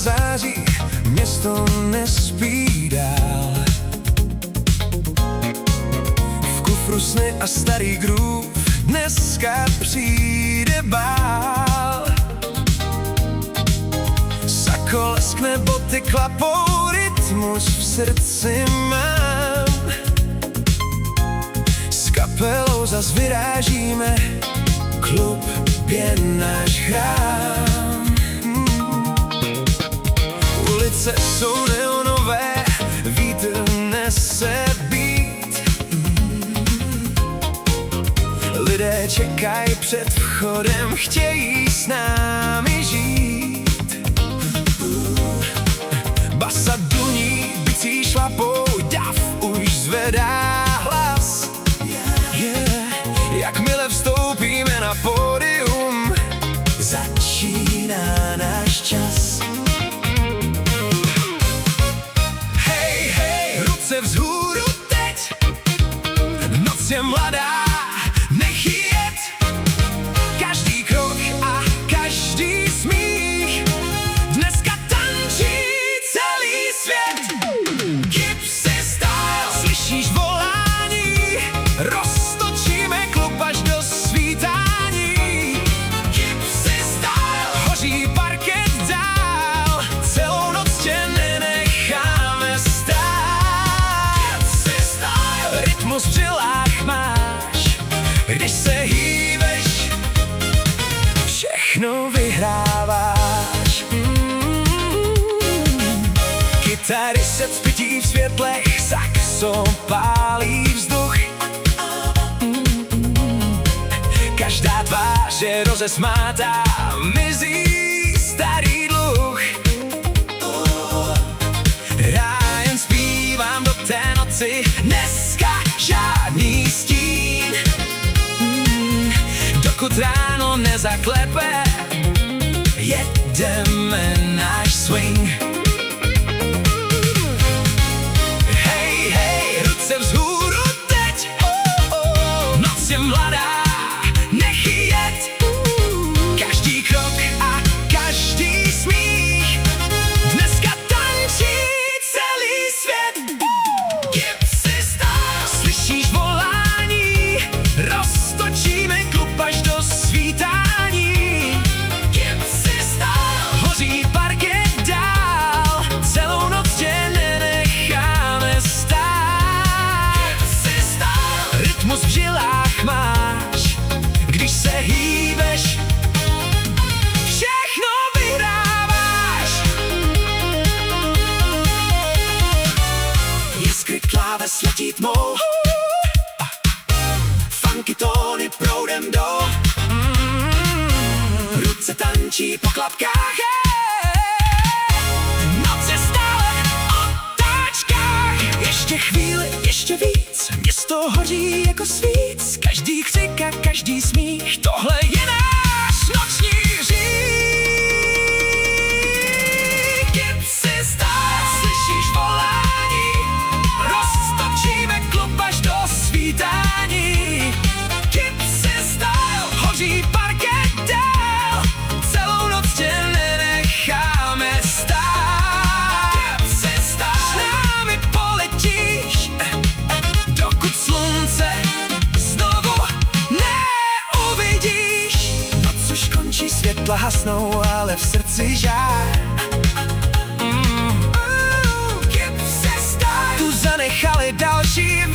světla září, město nespí dál. V kufru sny a starý groove, dneska přijde bál. Sako leskne, boty klapou, rytmus v srdci mám. S kapelou zas vyrážíme, klub je náš chrám. Ulice jsou neonové, vítr nese beat. Lidé čekají před vchodem, chtějí s námi žít. Basa duní, bicí šlapou, dav už zvedá hlas. Jakmile vstoupíme na pódium, začíná náš čas. Hej, hej, ruce vzhůru teď, noc je mladá, nech ji jet. Každý krok a každý smích, dneska tančí celý svět. Gypsy style, slyšíš volání, roztočíme klub až do svítání. Gypsy style, hoří parket dál, celou noc tě nenecháme stát. Gypsy style, rytmus v žilách máš, když se hýbeš, všechno vyhráváš. Kytary se cpytí v světlech, saxo pálí vzduch. Každá tvář je rozesmátá, mizí starý dluh. Já jen zpívám do té noci, dneska žádný stín. Dokud ráno nezaklepe, jedeme náš swing. Hej, hej, ruce vzhůru teď, noc je mladá, nech ji jet. Každý krok a každý smích, dneska tančí celý svět. Gypsy style, slyšíš volání, roztočíme klub až do svítání. Gypsy style, hoří parket dál, celou noc tě nenecháme stát. Gypsy style, rytmus v žilách máš, když se hýbeš, všechno vyhráváš. Jiskry kláves letí tmou, funky tóny proudem jdou. Ruce tančí po klapkách, noc je stále v otáčkách. Ještě chvíli, ještě víc, město hoří jako svíc. Každý křik a každý smích, tohle je náš noční řík. Gypsy style, slyšíš volání, roztočíme klub až do svítání. Gypsy style, hoří parket dál, celou noc tě nenecháme stát. Gypsy style, s námi poletíš, dokud slunce znovu neuvidíš. Noc už končí, světla hasnou, ale v srdci žár. Gypsy style, tu zanechali další